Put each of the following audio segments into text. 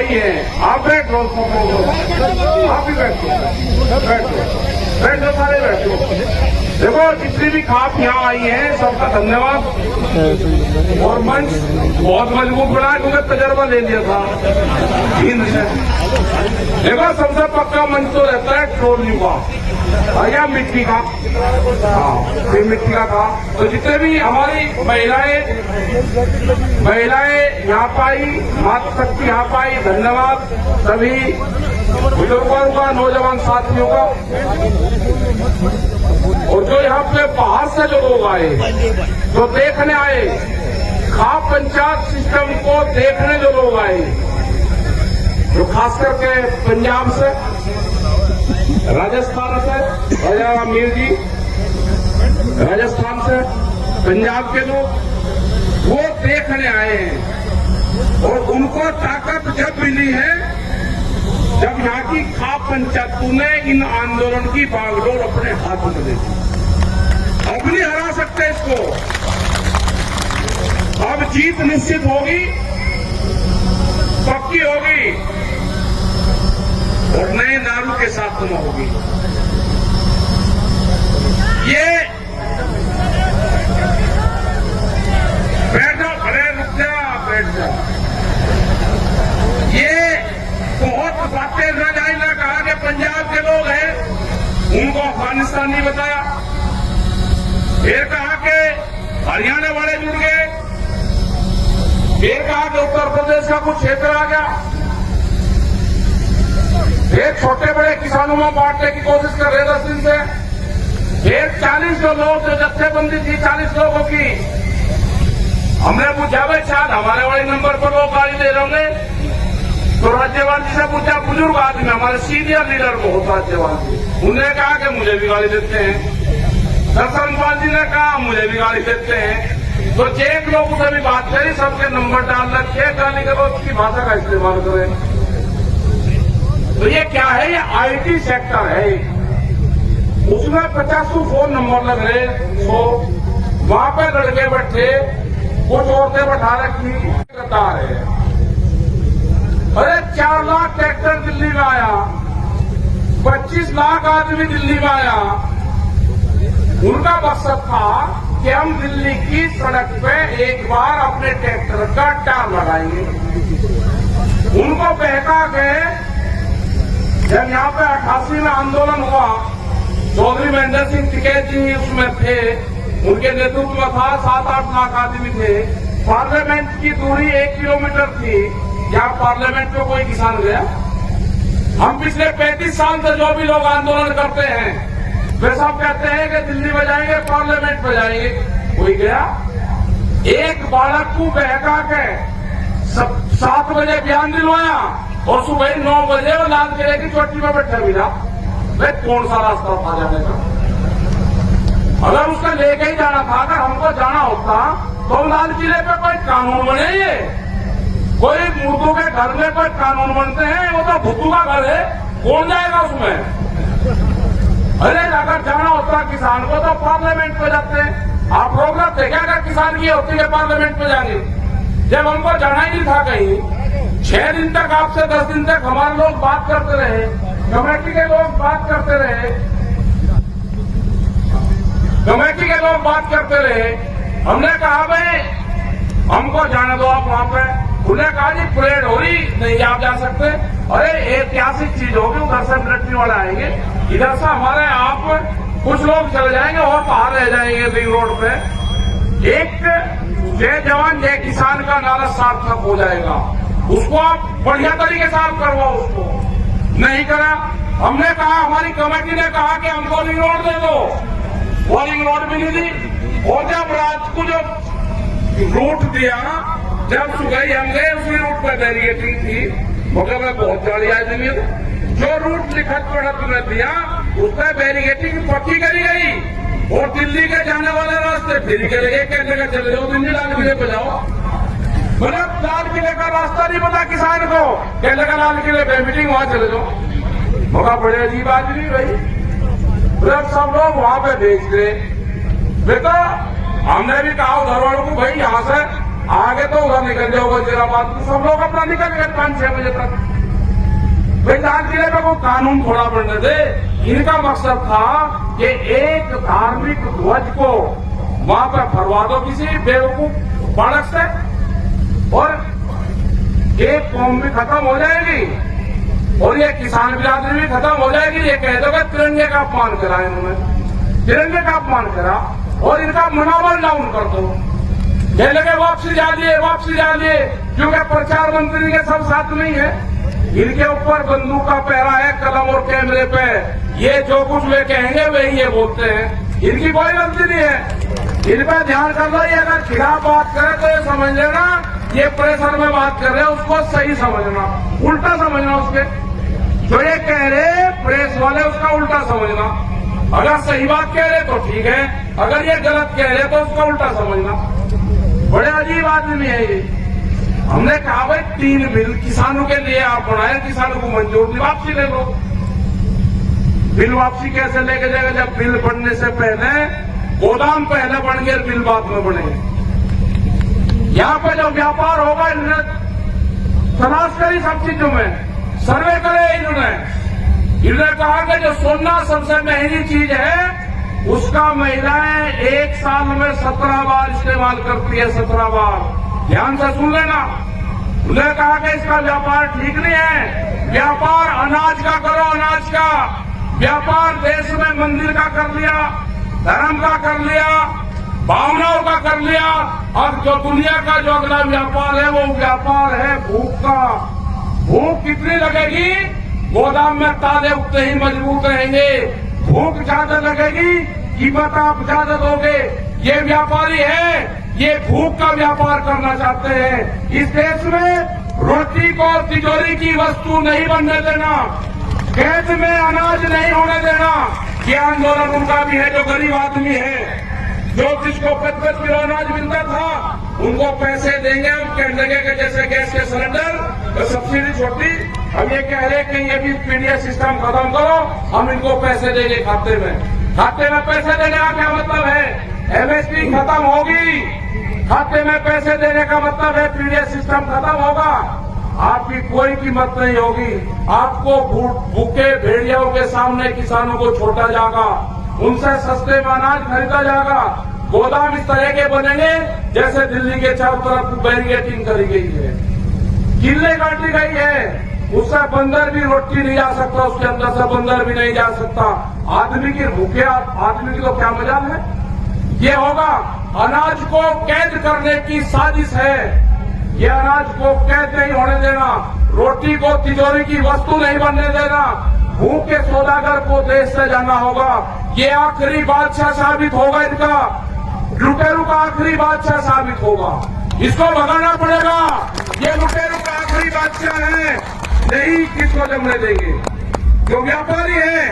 नहीं है। आप बैठ लो, सब लोग आप भी बैठो सारे बैठो। देखो जितनी भी खाप यहाँ आई है सबका धन्यवाद। और मंच बहुत मजबूत बना है क्योंकि तजर्बा ले लिया था हिंद से। देखो सबसे पक्का मंच तो रहता है ट्रोलियों का या मिट्टी का। हाँ फिर मिट्टी का था। तो जितने भी हमारी महिलाएं यहाँ पाई, मातृशक्ति यहाँ पाई, धन्यवाद सभी बुजुर्गों का, नौजवान साथियों का। और जो यहाँ पे बाहर से जो लोग आए, जो देखने आए, खाप पंचायत सिस्टम को देखने जो लोग आए, जो खास करके पंजाब से, राजस्थान से, राजा मीर जी राजस्थान से, पंजाब के लोग वो देखने आए हैं। और उनको ताकत जब मिली है जब यहाँ की खाप पंचायतों ने इन आंदोलन की बागडोर अपने हाथ में ले ली। अब नहीं हरा सकते इसको। अब जीत निश्चित होगी, पक्की होगी और नए नारों के साथ तुम होगी। ये बैठ जाओ, भले रुक जा, बैठ जाओ। ये बहुत बातें न जाए ना कहा कि पंजाब के लोग हैं उनको अफगानिस्तान नहीं बताया, फिर कहा कि हरियाणा वाले जुड़ गए, फिर कहा कि उत्तर प्रदेश का कुछ क्षेत्र आ गया, फिर छोटे बड़े किसानों में बांटने की कोशिश कर रहे 10 दिन से, फिर 40 जो लोग जो जत्थेबंदी थी 40 लोगों की, हमने पूछा भाई शायद हमारे वाले नंबर पर लोग गाड़ी दे रहे होंगे। तो राज्यपाल जी से पूछा, बुजुर्ग आदमी हमारे सीनियर लीडर बहुत राज्यपाल जी, उन्होंने कहा कि मुझे भी गाड़ी देते हैं। सरपंच जी ने कहा मुझे भी गाड़ी देते हैं। तो एक लोग से भी बात करी, सबके नंबर डाल रखे, गाली के रोज की भाषा का इस्तेमाल करें। तो ये क्या है, ये IT सेक्टर है, उसमें 50 फोन नंबर लग रहे। तो वहां पे लड़के बैठे, कुछ औरतें बैठा रखी, कतार है। अरे 4 लाख ट्रैक्टर दिल्ली में आया, 25 लाख आदमी दिल्ली में आया। उनका मकसद था कि हम दिल्ली की सड़क पे एक बार अपने ट्रैक्टर का टार लगाएंगे। उनको बहका के जब यहाँ पे 88 में आंदोलन हुआ, चौधरी महेंद्र सिंह टिकैत जी उसमें थे, उनके नेतृत्व में था, 7-8 लाख आदमी थे। पार्लियामेंट की दूरी 1 किलोमीटर थी। क्या पार्लियामेंट में कोई किसान गया? हम पिछले 35 साल से जो भी लोग आंदोलन करते हैं वे सब कहते हैं कि दिल्ली में जाएंगे, पार्लियामेंट में जाएंगे। कोई गया? एक बालक को बहका के 7 बजे बयान दिलवाया और सुबह 9 बजे वो लाल किले की चोटी में बैठा मिला। वे कौन सा रास्ता था जाने का? अगर उसका लेके ही जाना था, अगर हमको जाना होता तो लाल किले पे कोई कानून बने। ये कोई मुर्दों के घर में कोई कानून बनते हैं, वो तो भुट्टू का घर है, कौन जाएगा उसमें? अरे अगर जाना होता किसान को तो पार्लियामेंट में जाते हैं। आप लोग रखते क्या अगर किसान की होती है पार्लियामेंट में जाएंगे? जब हमको जाना ही नहीं था कहीं, 6 दिन तक आपसे 10 दिन तक हमारे लोग बात करते रहे, कमेटी के लोग बात करते रहे, हमने कहा भाई हमको जाने दो आप वहां पे। उन्हें कहा जी परेड हो रही नहीं, आप जा सकते। अरे ऐतिहासिक चीज होगी, उधर से मिलिट्री वाले आएंगे, इधर से हमारे आप कुछ लोग चले जाएंगे और बाहर रह जाएंगे रिंग रोड पे। एक जय जवान जय किसान का नारा सार्थक हो जाएगा। उसको आप बढ़िया तरीके से आप करवाओ, उसको नहीं करा। हमने कहा, हमारी कमेटी ने कहा कि हमको रिंग रोड दे दो, वो रिंग रोड भी नहीं दी। और जब रात को जो रूट दिया, जब सुबह हम गए उसी रूट पर बैरिकेडिंग थी, मगर मैं बहुत गाड़ी आदमी जो रूट लिखत पढ़त में दिया उस पर बैरिकेडिंग पक्की करी गई। और दिल्ली के जाने वाले रास्ते फिर चले गए, कहने का चले जाओ दिल्ली लाल किले पे जाओ। मतलब लाल किले का रास्ता नहीं पता किसान को, कहने का लाल किले पे मीटिंग वहां चले जाओ। मगर बड़े अजीब आदमी भाई, मतलब सब लोग वहां पे भेज दे। बेटा हमने भी कहा उधर वालों को, भाई यहाँ से आगे तो उधर निकल जाओ वजीराबाद तो सब लोग अपना निकल गए 5-6 बजे तक। भाई लाल किले पे कोई कानून थोड़ा बनने दे। इनका मकसद था कि एक धार्मिक ध्वज को वहां पर फरवा दो किसी बेवकूफ बालक से और एक कौम भी खत्म हो जाएगी और ये किसान बिरादरी भी खत्म हो जाएगी। ये कह दो कि तिरंगे का अपमान करा इन्होंने, तिरंगे का अपमान करा और इनका मनोबल डाउन कर दो। ये लगे वापसी जा दिए क्योंकि प्रचार मंत्री के सब साथ नहीं है। इनके ऊपर बंदूक का पहरा है, कलम और कैमरे पे। ये जो कुछ वे कहेंगे वही ये बोलते हैं। इनकी कोई गलती नहीं है। इन पर ध्यान करना। ये अगर खिलाफ बात करे तो ये समझ लेना ये प्रेशर में बात कर रहे हैं, उसको सही समझना, उल्टा समझना। उसके जो ये कह रहे प्रेस वाले उसका उल्टा समझना। अगर सही बात कह रहे तो ठीक है, अगर ये गलत कह रहे तो उसका उल्टा समझना। बड़े अजीब आदमी है ये। हमने कहा भाई 3 बिल किसानों के लिए आप बनाए, किसानों को मंजूर नहीं, वापसी ले लो। बिल वापसी कैसे लेके जाएगा जब बिल बनने से पहले गोदाम पहले बन गए, बिल बाद में बने। यहाँ पे जो व्यापार होगा इन्होंने तलाश करी सब चीजों में, सर्वे करे इन्होंने कहा कि जो सोना सबसे महंगी चीज है उसका महिलाएं एक साल में 17 बार इस्तेमाल करती है, 17 बार। ध्यान से सुन लेना। उन्होंने कहा कि इसका व्यापार ठीक नहीं है। व्यापार अनाज का करो, अनाज का व्यापार देश में मंदिर का कर लिया, धर्म का कर लिया, भावनाओं का कर लिया। अब जो दुनिया का जो अगला व्यापार है वो व्यापार है भूख का। भूख कितनी लगेगी? गोदाम में ताले उतने ही मजबूत रहेंगे। भूख ज्यादा लगेगी, कीमत आप ज्यादा दोगे। ये व्यापारी है, ये भूख का व्यापार करना चाहते हैं। इस देश में रोटी को तिजोरी की वस्तु नहीं बनने देना, खेत में अनाज नहीं होने देना। ये आंदोलन उनका भी है जो गरीब आदमी है, जो जिसको 5-5 किलो अनाज मिलता था उनको पैसे देंगे। हम कहने लगे कि जैसे गैस के सिलेंडर तो सब्सिडी छोटी, हम ये कह रहे कि ये भी पीडीएस सिस्टम खत्म करो, हम इनको पैसे देंगे खाते में पैसे देने का क्या मतलब है? एमएसपी खत्म होगी, खाते में पैसे देने का मतलब है पीडीएस सिस्टम खत्म होगा, आपकी कोई कीमत नहीं होगी। आपको भूखे भेड़ियों के सामने किसानों को छोड़ा जाएगा, उनसे सस्ते में अनाज खरीदा जाएगा। गोदाम इस तरह के बनेंगे जैसे दिल्ली के चारों तरफ बैरिकेडिंग करी गई है, किले काटी गई है। उससे बंदर भी रोटी नहीं जा सकता, उसके अंदर से बंदर भी नहीं जा सकता। आदमी की भूखे आदमी की तो क्या मजाल है? ये होगा अनाज को कैद करने की साजिश है। ये अनाज को कैद नहीं होने देना, रोटी को तिजोरी की वस्तु नहीं बनने देना। भूखे सौदागर को देश से जाना होगा। ये आखिरी बादशाह साबित होगा, इनका लुटेरू का आखिरी बादशाह साबित होगा। इसको भगाना पड़ेगा। ये लुटेरू का आखिरी बादशाह है, नहीं किसको जमने देंगे। जो व्यापारी है,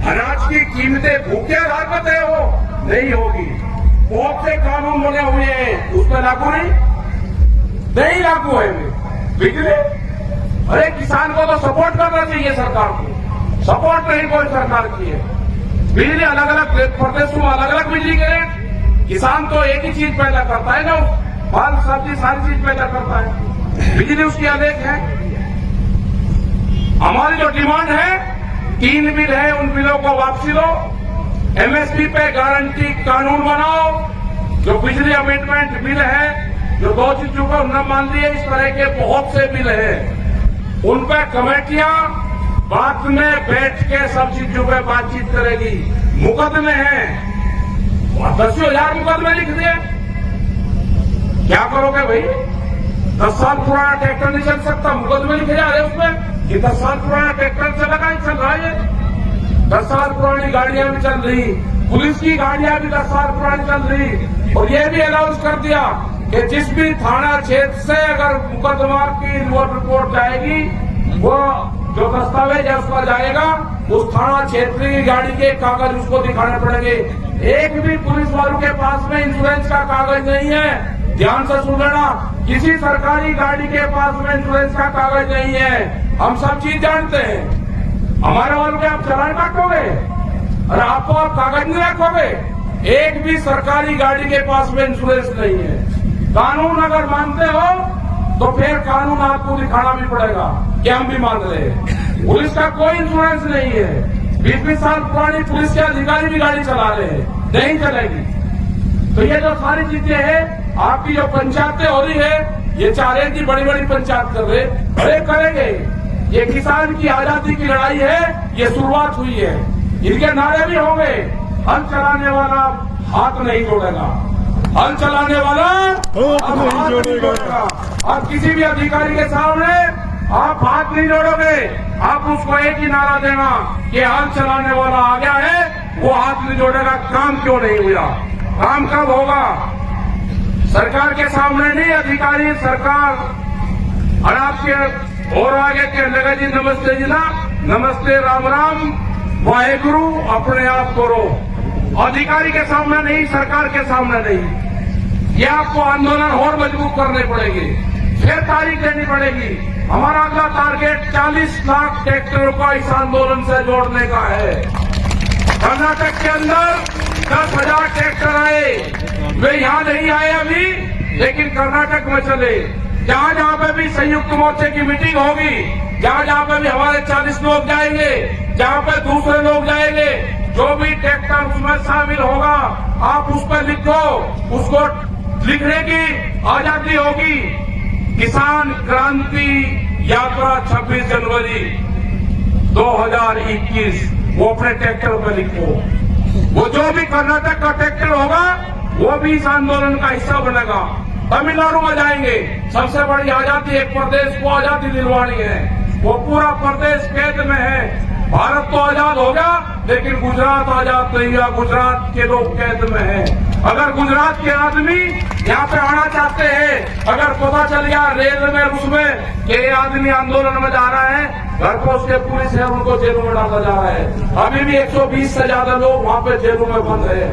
अनाज की कीमतें भूखे आधार पर तय हो नहीं होगी। बहुत से कानून बने हुए हैं, उस पर लागू नहीं लागू है। बिजली, अरे किसान को तो सपोर्ट करना चाहिए सरकार को, सपोर्ट नहीं कोई सरकार की है। बिजली अलग अलग प्रदेशों में अलग अलग बिजली के रेट। किसान तो एक ही चीज पैदा करता है ना, फल सब्जी सारी चीज पैदा करता है, बिजली उसकी अनेक है। हमारी जो डिमांड है 3 बिल है, उन बिलों को वापसी लो। एमएसपी पे गारंटी कानून बनाओ। जो बिजली अमेंडमेंट बिल है, जो 2 चीजों को न मान लिए, इस तरह के बहुत से बिल हैं। उन पर कमेटियां बाद में बैठ के सब चीजों पे बातचीत करेगी। मुकदमे हैं, 10,000 मुकदमे लिख दिए, क्या करोगे भाई? 10 साल पुराना ट्रैक्टर नहीं चल सकता, मुकदमे लिखे जा रहे उसमें कि 10 साल पुराना ट्रैक्टर चलेगा, ही चल रहा है। 10 साल पुरानी गाड़ियां भी चल रही, पुलिस की गाड़ियां भी 10 साल पुरानी चल रही। और ये भी अनाउंस कर दिया कि जिस भी थाना क्षेत्र से अगर मुकदमा की रिपोर्ट जाएगी, वो जो दस्तावेज है उस पर जाएगा, उस थाना क्षेत्र की गाड़ी के कागज उसको दिखाने पड़ेंगे। एक भी पुलिस वालों के पास में इंश्योरेंस का कागज नहीं है। ध्यान से सुन लेना, किसी सरकारी गाड़ी के पास में इंश्योरेंस का कागज नहीं है। हम सब चीज जानते हैं। हमारे वालों के आप चालान काटोगे और आपको आप कागज नहीं रखोगे। एक भी सरकारी गाड़ी के पास में इंश्योरेंस नहीं है। कानून अगर मानते हो तो फिर कानून आपको दिखाना भी पड़ेगा कि हम भी मान रहे हैं। पुलिस का कोई इंश्योरेंस नहीं है। 20-20 साल पुरानी पुलिस के अधिकारी भी गाड़ी चला रहे हैं, नहीं चलेगी। तो ये जो सारी चीजें हैं, आपकी जो पंचायतें हो रही है, ये चाह रहे कि बड़ी बड़ी पंचायत कर रहे, अरे करेंगे। ये किसान की आजादी की लड़ाई है, ये शुरुआत हुई है। इनके नारे भी होंगे, हल चलाने वाला हाथ नहीं जोड़ेगा, हल चलाने वाला हाथ नहीं जोड़ेगा। आप किसी भी अधिकारी के सामने आप हाथ नहीं जोड़ोगे, आप उसको एक ही नारा देना कि हल चलाने वाला आ गया है, वो हाथ नहीं जोड़ेगा। काम क्यों नहीं हुआ? काम कब होगा? सरकार के सामने नहीं, अधिकारी सरकार। और आपके और आगे कहने लगा जी नमस्ते जी ना, नमस्ते राम राम वाहेगुरु, अपने आप करो। अधिकारी के सामने नहीं, सरकार के सामने नहीं। ये आपको आंदोलन और मजबूत करने पड़ेंगे, फिर तारीख देनी पड़ेगी। हमारा अगला टारगेट 40 लाख ट्रैक्टरों का इस आंदोलन से जोड़ने का है। कर्नाटक के अंदर 10,000 ट्रैक्टर आए, वे यहां नहीं आए अभी, लेकिन कर्नाटक में चले। जहां जहां पे भी संयुक्त मोर्चे की मीटिंग होगी, जहां जहां पे भी हमारे 40 लोग जाएंगे, जहां पे दूसरे लोग जाएंगे, जो भी ट्रैक्टर उसमें शामिल होगा, आप उस पर लिखो, उसको लिखने की आजादी होगी। किसान क्रांति यात्रा 26 जनवरी 2021, वो अपने ट्रैक्टर पर लिखो। वो जो भी कर्नाटक का ट्रैक्टर होगा, वो भी इस आंदोलन का हिस्सा बनेगा। तमिलनाडु में जाएंगे, सबसे बड़ी आजादी, एक प्रदेश को आजादी दिलवानी है, वो पूरा प्रदेश कैद में है। भारत तो आजाद हो गया, लेकिन गुजरात आजाद नहीं हुआ, गुजरात के लोग कैद में हैं। अगर गुजरात के आदमी यहाँ पे आना चाहते हैं, अगर पता चल गया रेल में उसमें कि ये आदमी आंदोलन में जा रहा है, घर पर उसके पुलिस है, उनको जेलों में डाला जा रहा है। अभी भी 120 से ज्यादा लोग वहाँ पे जेलों में बंद है,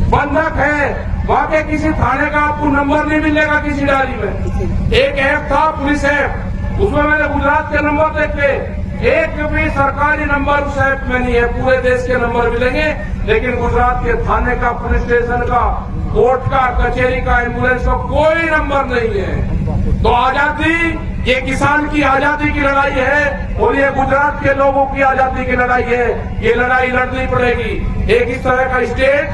बंधक है। वहाँ के किसी थाने का आपको नंबर नहीं मिलेगा किसी डायरी में। एक ऐप था पुलिस ऐप, उसमें मैंने गुजरात के नंबर देखे, एक भी सरकारी नंबर उस ऐप में नहीं है। पूरे देश के नंबर मिलेंगे, लेकिन गुजरात के थाने का, पुलिस स्टेशन का, कोर्ट का, कचहरी का, एम्बुलेंस का कोई नंबर नहीं है। तो आजादी, ये किसान की आजादी की लड़ाई है और ये गुजरात के लोगों की आजादी की लड़ाई है। ये लड़ाई लड़नी पड़ेगी। एक इस तरह का स्टेट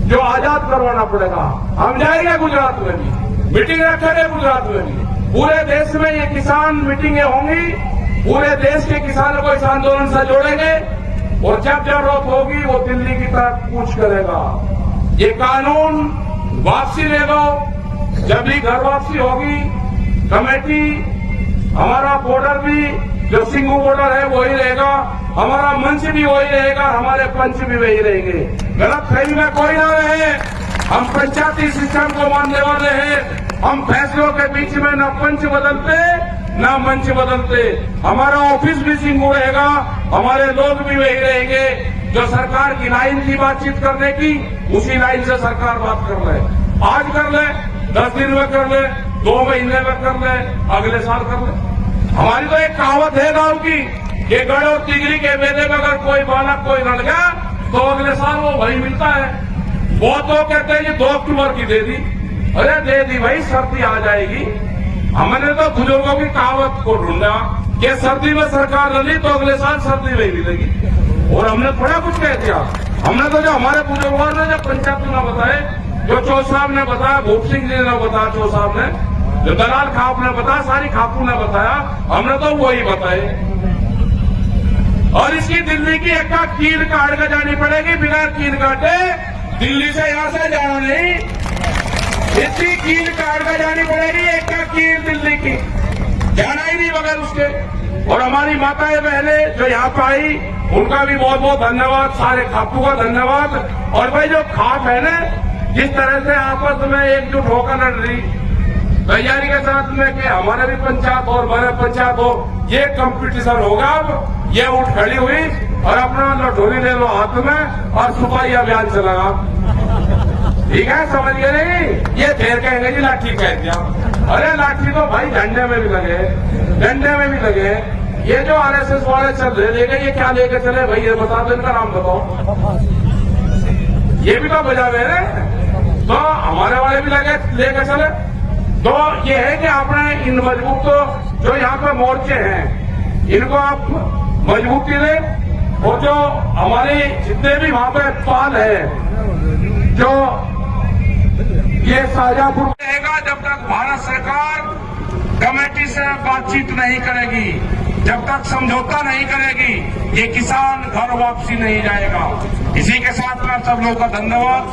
जो आजाद करवाना पड़ेगा। हम जाएंगे गुजरात में भी, मीटिंग रखेंगे गुजरात में भी। पूरे देश में ये किसान मीटिंगें होंगी, पूरे देश के किसानों को इस आंदोलन से जोड़ेंगे और जब जरूरत होगी वो दिल्ली की तरफ कूच करेगा। ये कानून वापसी ले लो, जब भी घर वापसी होगी, कमेटी, हमारा बॉर्डर भी जो सिंगू बॉर्डर है वही रहेगा, हमारा मंच भी वही रहेगा, हमारे पंच भी वही रहेंगे। गलत फहमी में कोई ना रहे, हम पंचायती सिस्टम को मानने वाले हैं। हम फैसलों के बीच में न पंच बदलते न मंच बदलते। हमारा ऑफिस भी सिंगू रहेगा, हमारे लोग भी वही रहेंगे। जो सरकार की लाइन थी बातचीत करने की, उसी लाइन से सरकार बात कर ले। आज कर ले, 10 दिन में कर ले, 2 महीने में कर ले, अगले साल कर ले। हमारी तो एक कहावत है गांव की कि गढ़ और तिगरी के मेले में अगर कोई बालक कोई लड़ गया तो अगले साल वो वही मिलता है। बहुत लोग कहते हैं कि 2 अक्टूबर की दे दी, अरे दे दी भाई, सर्दी आ जाएगी। हमने तो बुजुर्गों की कहावत को ढूंढा कि सर्दी में सरकार रली तो अगले साल सर्दी नहीं मिलेगी, और हमने थोड़ा कुछ कह दिया। हमने तो जो हमारे बुजुर्गों ने, जो पंचायत ने बताए, जो चौ साहब ने बताया, भूप सिंह जी ने बताया, चौ साहब ने, जो दलाल खाप ने बताया, सारी खापू ने बताया, हमने तो वही बताए। और इसकी दिल्ली की एक कील काट कर जानी पड़ेगी, बिना कील काटे दिल्ली से यहां से जाना नहीं, इसकी कील काट कर जानी पड़ेगी। एक कील दिल्ली की जाना ही नहीं बगैर उसके। और हमारी माताएं बहनें जो यहाँ पे आई, उनका भी बहुत बहुत धन्यवाद, सारे खापू का धन्यवाद। और भाई जो खाप है ना, जिस तरह से आपस में एकजुट होकर लड़ रही, तैयारी के साथ में कि हमारे भी पंचायत और हमारे पंचायत हो, ये कंपटीशन होगा। अब ये उठ खड़ी हुई और अपना लठोली ले लो हाथ में और सफाई अभियान चलागा। ठीक है, समझ गए नहीं? ये फिर कहेंगे जी लाठी कह दिया। अरे लाठी तो भाई झंडे में भी लगे, डंडे में भी लगे। ये जो आरएसएस वाले चल रहे लेके, ये क्या लेके चले भाई, ये बता दो, इनका नाम बताओ। ये भी तो बजा रहे हैं। तो हमारे वाले भी लेके चले। तो ये है कि आपने इन मजबूत जो यहाँ पे मोर्चे हैं इनको आप मजबूती दें, और जो हमारे जितने भी वहां पे पाल है जो ये शाहजहांपुर रहेगा, जब तक भारत सरकार कमेटी से बातचीत नहीं करेगी, जब तक समझौता नहीं करेगी, ये किसान घर वापसी नहीं जाएगा। इसी के साथ में सब लोगों का धन्यवाद।